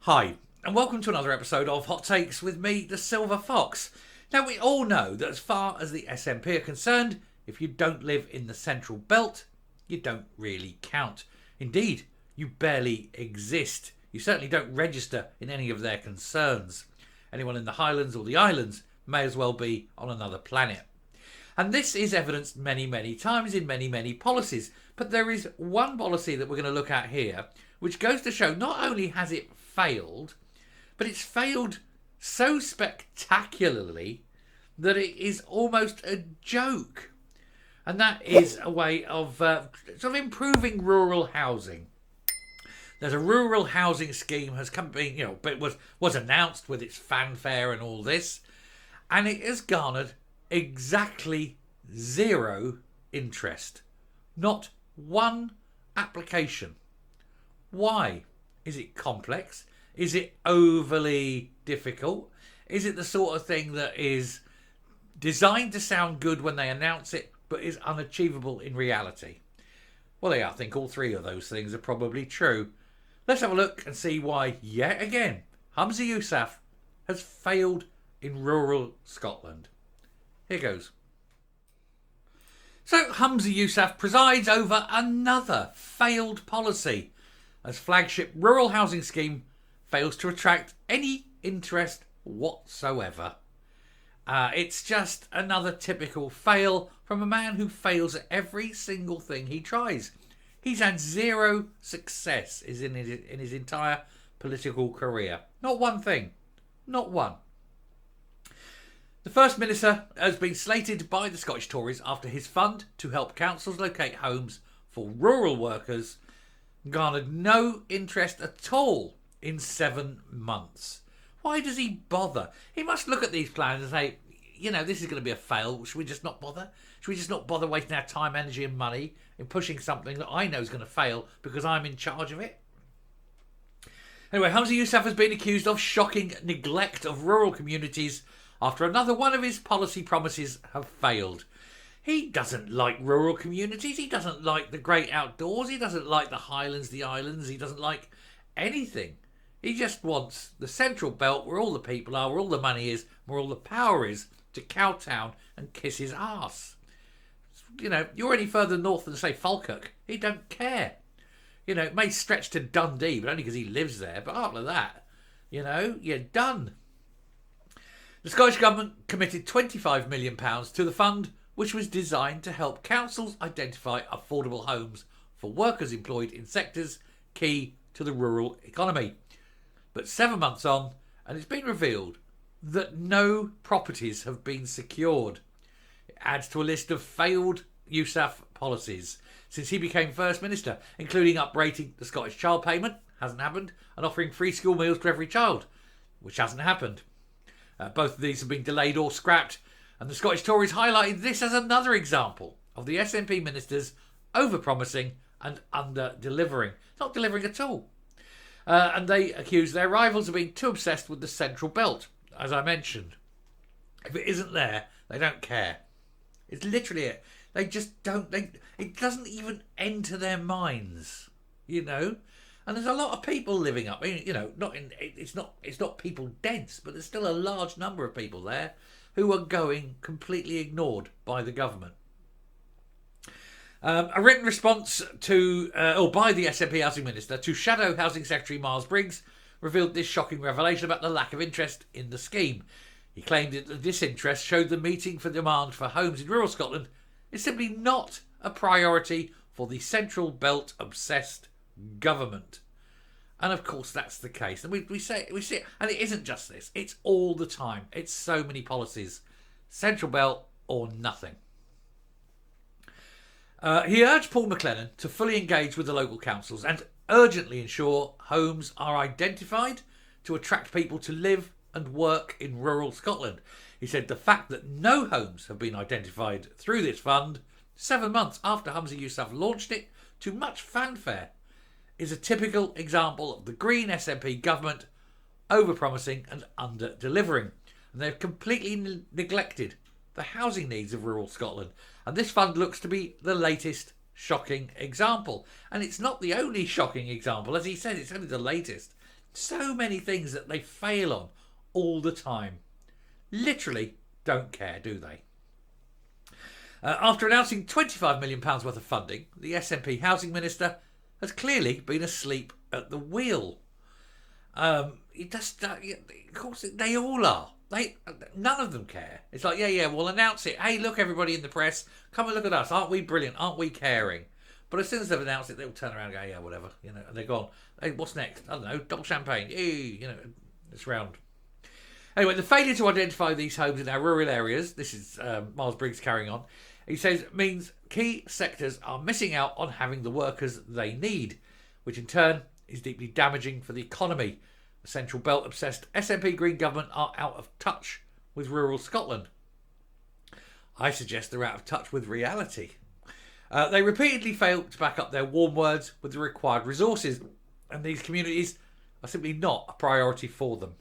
Hi, and welcome to another episode of Hot Takes with me, the Silver Fox. Now, we all know that as far as the SNP are concerned, if you don't live in the central belt, you don't really count. Indeed, you barely exist. You certainly don't register in any of their concerns. Anyone in the Highlands or the Islands may as well be on another planet. And this is evidenced many times in many policies. But there is one policy that we're going to look at here, which goes to show not only has it failed, but it's failed so spectacularly that it is almost a joke. And that is a way of sort of improving rural housing. There's a rural housing scheme has come, but was announced with its fanfare and all this, and it has garnered exactly zero interest. Not one application. Why? Is it complex? Is it overly difficult? Is it the sort of thing that is designed to sound good when they announce it, but is unachievable in reality? Well, I think all three of those things are probably true. Let's have a look and see why, yet again, Humza Yousaf has failed in rural Scotland. Here goes. So Humza Yousaf presides over another failed policy as flagship rural housing scheme fails to attract any interest whatsoever. It's just another typical fail from a man who fails at every single thing he tries. He's had zero success in his entire political career. Not one thing. Not one. The First Minister has been slated by the Scottish Tories after his fund to help councils locate homes for rural workers garnered no interest at all in 7 months. Why does he bother? He must look at these plans and say, this is going to be a fail. Should we just not bother? Should we just not bother wasting our time, energy and money in pushing something that I know is going to fail because I'm in charge of it? Anyway, Humza Yousaf has been accused of shocking neglect of rural communities after another one of his policy promises have failed. He doesn't like rural communities. He doesn't like the great outdoors. He doesn't like the Highlands, the Islands. He doesn't like anything. He just wants the central belt where all the people are, where all the money is, where all the power is, to kowtow and kiss his arse. You're any further north than, say, Falkirk. He don't care. It may stretch to Dundee, but only because he lives there. But after that, you're done. The Scottish Government committed £25 million to the fund, which was designed to help councils identify affordable homes for workers employed in sectors key to the rural economy. But 7 months on, and it's been revealed that no properties have been secured. It adds to a list of failed Yousaf policies since he became First Minister, including uprating the Scottish child payment, hasn't happened, and offering free school meals to every child, which hasn't happened. Both of these have been delayed or scrapped, and the Scottish Tories highlighted this as another example of the SNP ministers over-promising and under-delivering. Not delivering at all. And they accuse their rivals of being too obsessed with the central belt, as I mentioned. If it isn't there, they don't care. It's literally it. They just don't. It doesn't even enter their minds, And there's a lot of people living up. It's not people dense, but there's still a large number of people there who are going completely ignored by the government. A written response by the SNP Housing Minister to Shadow Housing Secretary Miles Briggs revealed this shocking revelation about the lack of interest in the scheme. He claimed that the disinterest showed the meeting for demand for homes in rural Scotland is simply not a priority for the central belt obsessed government. And of course that's the case. And we see it, and it isn't just this, it's all the time. It's so many policies. Central belt or nothing. He urged Paul McLennan to fully engage with the local councils and urgently ensure homes are identified to attract people to live and work in rural Scotland. He said the fact that no homes have been identified through this fund 7 months after Humza Yousaf launched it to much fanfare is a typical example of the Green SNP government over-promising and under-delivering. And they've completely neglected the housing needs of rural Scotland. And this fund looks to be the latest shocking example. And it's not the only shocking example. As he said, it's only the latest. So many things that they fail on all the time. Literally don't care, do they? After announcing £25 million worth of funding, the SNP Housing Minister has clearly been asleep at the wheel. Of course, they all are. None of them care. It's like, yeah, we'll announce it. Hey, look, everybody in the press, come and look at us. Aren't we brilliant? Aren't we caring? But as soon as they've announced it, they'll turn around and go, yeah, whatever, and they're gone. Hey, what's next? I don't know, double champagne. It's round. Anyway, the failure to identify these homes in our rural areas, this is Miles Briggs carrying on, he says, means key sectors are missing out on having the workers they need, which in turn is deeply damaging for the economy. The Central Belt obsessed SNP Green government are out of touch with rural Scotland. I suggest they're out of touch with reality. They repeatedly fail to back up their warm words with the required resources, and these communities are simply not a priority for them.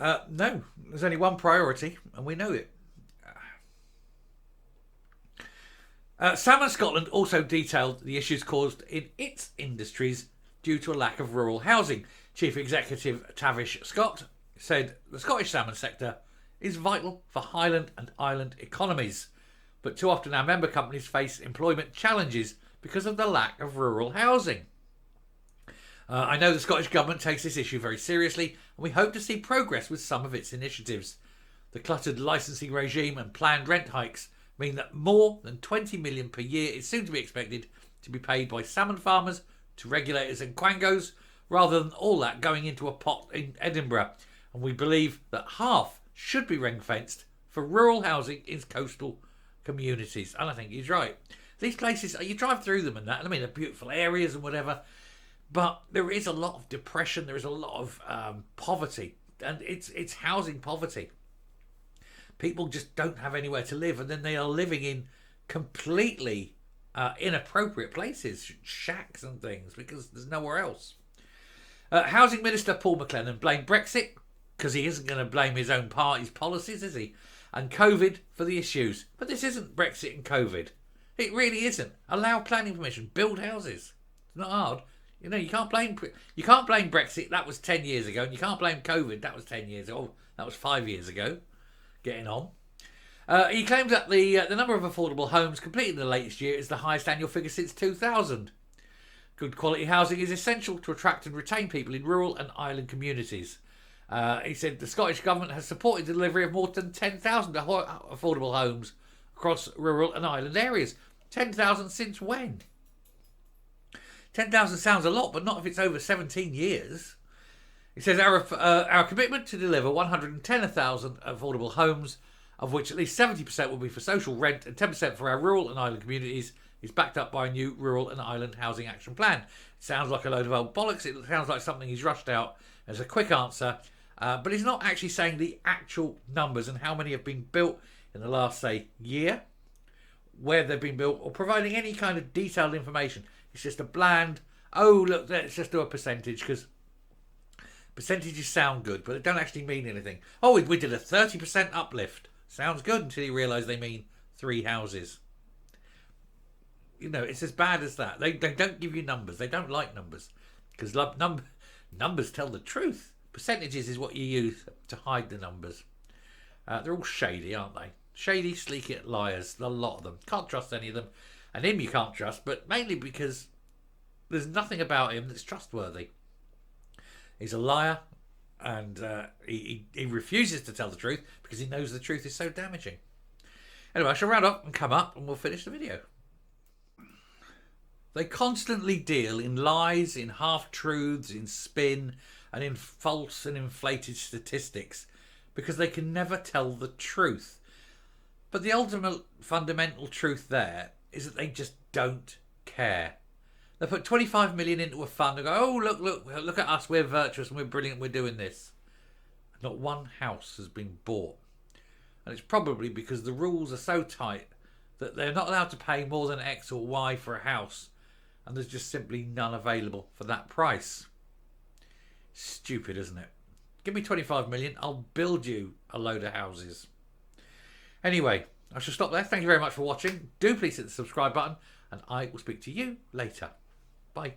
No, there's only one priority, and we know it. Salmon Scotland also detailed the issues caused in its industries due to a lack of rural housing. Chief Executive Tavish Scott said the Scottish salmon sector is vital for Highland and Island economies, but too often our member companies face employment challenges because of the lack of rural housing. I know the Scottish Government takes this issue very seriously, and we hope to see progress with some of its initiatives. The cluttered licensing regime and planned rent hikes mean that more than $20 million per year is soon to be expected to be paid by salmon farmers to regulators and quangos, rather than all that going into a pot in Edinburgh. And we believe that half should be ring-fenced for rural housing in coastal communities. And I think he's right. These places, you drive through them and that, I mean, they're beautiful areas and whatever, but there is a lot of depression, there is a lot of poverty, and it's housing poverty. People just don't have anywhere to live, and then they are living in completely inappropriate places, shacks and things, because there's nowhere else. Housing Minister Paul McLennan blamed Brexit, because he isn't going to blame his own party's policies, is he? And COVID for the issues. But this isn't Brexit and COVID. It really isn't. Allow planning permission. Build houses. It's not hard. You can't blame Brexit. That was 10 years ago. And you can't blame COVID. That was 10 years ago. Oh, that was 5 years ago. Getting on. He claims that the number of affordable homes completed in the latest year is the highest annual figure since 2000. Good quality housing is essential to attract and retain people in rural and island communities. He said the Scottish Government has supported the delivery of more than 10,000 affordable homes across rural and island areas. 10,000 since when? 10,000 sounds a lot, but not if it's over 17 years. He says our commitment to deliver 110,000 affordable homes, of which at least 70% will be for social rent and 10% for our rural and island communities, is backed up by a new rural and island housing action plan. It sounds like a load of old bollocks. It sounds like something he's rushed out as a quick answer, but he's not actually saying the actual numbers and how many have been built in the last, say, year, where they've been built, or providing any kind of detailed information. It's just a bland, oh, look, let's just do a percentage, because percentages sound good, but they don't actually mean anything. Oh, we did a 30% uplift. Sounds good until you realise they mean 3 houses. It's as bad as that. They don't give you numbers. They don't like numbers, because numbers tell the truth. Percentages is what you use to hide the numbers. They're all shady, aren't they? Shady, sleek liars. A lot of them. Can't trust any of them. And him you can't trust, but mainly because there's nothing about him that's trustworthy. He's a liar, and he refuses to tell the truth because he knows the truth is so damaging. Anyway, I shall round up and come up and we'll finish the video. They constantly deal in lies, in half-truths, in spin, and in false and inflated statistics because they can never tell the truth. But the ultimate fundamental truth there is that they just don't care. They put 25 million into a fund and go, oh, look at us, we're virtuous and we're brilliant, we're doing this. Not one house has been bought. And it's probably because the rules are so tight that they're not allowed to pay more than X or Y for a house, and there's just simply none available for that price. Stupid, isn't it? Give me 25 million, I'll build you a load of houses. Anyway, I shall stop there. Thank you very much for watching. Do please hit the subscribe button, and I will speak to you later. Bye.